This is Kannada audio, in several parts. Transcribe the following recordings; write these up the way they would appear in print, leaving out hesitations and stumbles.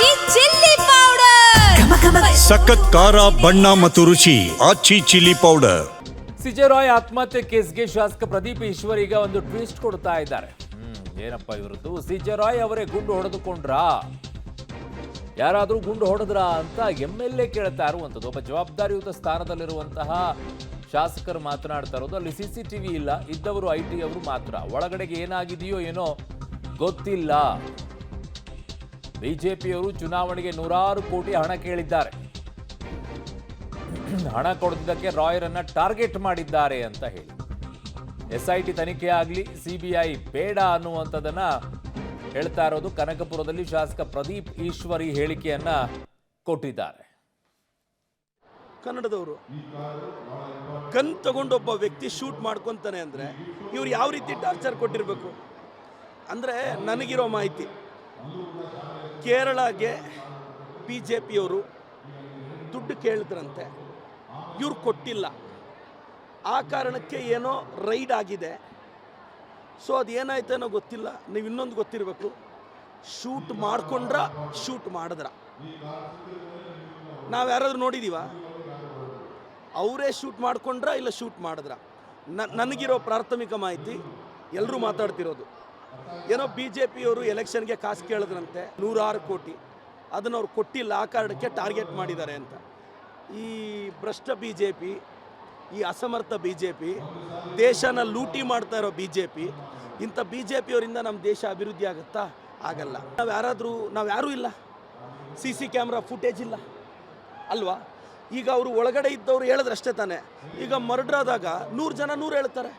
ಆಚಿ ಚಿಲ್ಲಿ ಪೌಡರ್ ಸಖತ್ ಖಾರ ಬಣ್ಣ ಮತ್ತು ರುಚಿ ಆಚಿ ಚಿಲ್ಲಿ ಪೌಡರ್. ಸಿಜೆ ರಾಯ್ ಆತ್ಮಹತ್ಯೆ ಕೇಸ್ಗೆ ಶಾಸಕ ಪ್ರದೀಪ್ ಈಶ್ವರ್ ಈಗ ಒಂದು ಟ್ವಿಸ್ಟ್ ಕೊಡ್ತಾ ಇದ್ದಾರೆ. ಏನಪ್ಪ ಇವರದ್ದು? ಸಿಜೆ ರಾಯ್ ಅವರೇ ಗುಂಡು ಹೊಡೆದುಕೊಂಡ್ರಾ, ಯಾರಾದ್ರೂ ಗುಂಡು ಹೊಡೆದ್ರಾ ಅಂತ MLA ಕೇಳ್ತಾ ಇರುವಂಥದ್ದು. ಒಬ್ಬ ಜವಾಬ್ದಾರಿಯುತ ಸ್ಥಾನದಲ್ಲಿರುವಂತಹ ಶಾಸಕರು ಮಾತನಾಡ್ತಾ ಇರೋದು. ಅಲ್ಲಿ CCTV ಇಲ್ಲ, ಇದ್ದವರು IT ಅವರು ಮಾತ್ರ. ಒಳಗಡೆಗೆ ಏನಾಗಿದೆಯೋ ಏನೋ ಗೊತ್ತಿಲ್ಲ. ಬಿಜೆಪಿಯವರು ಚುನಾವಣೆಗೆ 100 ಕೋಟಿ ಹಣ ಕೇಳಿದ್ದಾರೆ. ಹಣ ಕೊಡದಿದ್ದಕ್ಕೆ ರಾಯರನ್ನ ಟಾರ್ಗೆಟ್ ಮಾಡಿದ್ದಾರೆ ಅಂತ ಹೇಳಿ SIT ತನಿಖೆ ಆಗಲಿ, CBI ಬೇಡ ಅನ್ನುವಂಥದ್ದನ್ನ ಹೇಳ್ತಾ ಇರೋದು. ಕನಕಪುರದಲ್ಲಿ ಶಾಸಕ ಪ್ರದೀಪ್ ಈಶ್ವರಿ ಹೇಳಿಕೆಯನ್ನ ಕೊಟ್ಟಿದ್ದಾರೆ. ಕನ್ನಡದವರು ಗನ್ ತಗೊಂಡು ಒಬ್ಬ ವ್ಯಕ್ತಿ ಶೂಟ್ ಮಾಡ್ಕೊತಾನೆ ಅಂದರೆ ಇವ್ರು ಯಾವ ರೀತಿ ಟಾರ್ಚರ್ ಕೊಟ್ಟಿರಬೇಕು ಅಂದರೆ, ನನಗಿರೋ ಮಾಹಿತಿ ಕೇರಳಗೆ BJPಯವರು ದುಡ್ಡು ಕೇಳಿದ್ರಂತೆ, ಇವ್ರು ಕೊಟ್ಟಿಲ್ಲ. ಆ ಕಾರಣಕ್ಕೆ ಏನೋ ರೈಡ್ ಆಗಿದೆ. ಸೊ ಅದೇನಾಯ್ತೇನೋ ಗೊತ್ತಿಲ್ಲ. ನೀವು ಇನ್ನೊಂದು ಗೊತ್ತಿರಬೇಕು, ಶೂಟ್ ಮಾಡ್ಕೊಂಡ್ರ ಶೂಟ್ ಮಾಡಿದ್ರ ನಾವು ಯಾರಾದ್ರೂ ನೋಡಿದೀವ? ಅವರೇ ಶೂಟ್ ಮಾಡ್ಕೊಂಡ್ರ ಇಲ್ಲ ಶೂಟ್ ಮಾಡಿದ್ರ? ನನಗಿರೋ ಪ್ರಾಥಮಿಕ ಮಾಹಿತಿ, ಎಲ್ಲರೂ ಮಾತಾಡ್ತಿರೋದು ಏನೋ BJPಯವರು ಎಲೆಕ್ಷನ್ಗೆ ಕಾಸು ಕೇಳಿದ್ರಂತೆ 106 ಕೋಟಿ, ಅದನ್ನು ಅವ್ರು ಕೊಟ್ಟಿಲ್ಲ, ಆ ಕಾರಣಕ್ಕೆ ಟಾರ್ಗೆಟ್ ಮಾಡಿದ್ದಾರೆ ಅಂತ. ಈ ಭ್ರಷ್ಟ BJP, ಈ ಅಸಮರ್ಥ BJP, ದೇಶನ ಲೂಟಿ ಮಾಡ್ತಾ ಇರೋ BJP, ಇಂಥ BJPಯವರಿಂದ ನಮ್ಮ ದೇಶ ಅಭಿವೃದ್ಧಿ ಆಗುತ್ತಾ? ಆಗಲ್ಲ. ನಾವು ಯಾರೂ ಇಲ್ಲ, CC ಕ್ಯಾಮ್ರಾ ಫುಟೇಜ್ ಇಲ್ಲ ಅಲ್ವಾ? ಈಗ ಅವರು ಒಳಗಡೆ ಇದ್ದವರು ಹೇಳಿದ್ರಷ್ಟೇ ತಾನೆ. ಈಗ ಮರ್ಡರ್ ಆದಾಗ 100 ಜನ 100 ಹೇಳ್ತಾರೆ.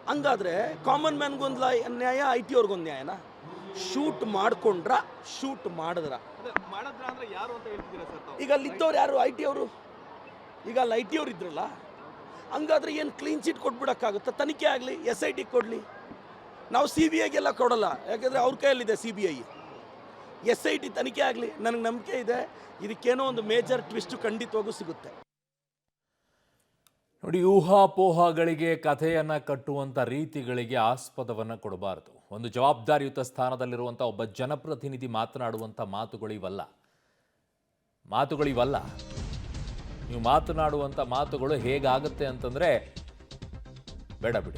ಹಂಗಾದ್ರೆ ಕಾಮನ್ ಮ್ಯಾನ್ಗೊಂದು ನ್ಯಾಯ, IT ಅವ್ರಿಗೊಂದು ನ್ಯಾಯನಾ? ಶೂಟ್ ಮಾಡ್ಕೊಂಡ್ರ ಶೂಟ್ ಮಾಡಿದ್ರ? ಈಗ ಅಲ್ಲಿದ್ದವ್ರು ಯಾರು? IT ಅವರು. ಈಗ ಅಲ್ಲಿ IT ಅವ್ರು ಇದ್ರಲ್ಲ, ಹಂಗಾದ್ರೆ ಏನು ಕ್ಲೀನ್ ಚಿಟ್ ಕೊಟ್ಬಿಡೋಕ್ಕಾಗುತ್ತಾ? ತನಿಖೆ ಆಗಲಿ, SIT ಕೊಡಲಿ. ನಾವು CBIಗೆಲ್ಲ ಕೊಡಲ್ಲ, ಯಾಕೆಂದರೆ ಅವ್ರ ಕೈಯಲ್ಲಿದೆ CBI. SIT ತನಿಖೆ ಆಗಲಿ. ನನಗೆ ನಂಬಿಕೆ ಇದೆ ಇದಕ್ಕೇನೋ ಒಂದು ಮೇಜರ್ ಟ್ವಿಸ್ಟ್ ಖಂಡಿತವಾಗೂ ಸಿಗುತ್ತೆ. ನೋಡಿ, ಊಹಾಪೋಹಗಳಿಗೆ ಕಥೆಯನ್ನ ಕಟ್ಟುವಂಥ ರೀತಿಗಳಿಗೆ ಆಸ್ಪದವನ್ನು ಕೊಡಬಾರದು. ಒಂದು ಜವಾಬ್ದಾರಿಯುತ ಸ್ಥಾನದಲ್ಲಿರುವಂಥ ಒಬ್ಬ ಜನಪ್ರತಿನಿಧಿ ಮಾತನಾಡುವಂಥ ಮಾತುಗಳಿವಲ್ಲ. ನೀವು ಮಾತನಾಡುವಂಥ ಮಾತುಗಳು ಹೇಗಾಗುತ್ತೆ ಅಂತಂದರೆ ಬೇಡ ಬಿಡಿ.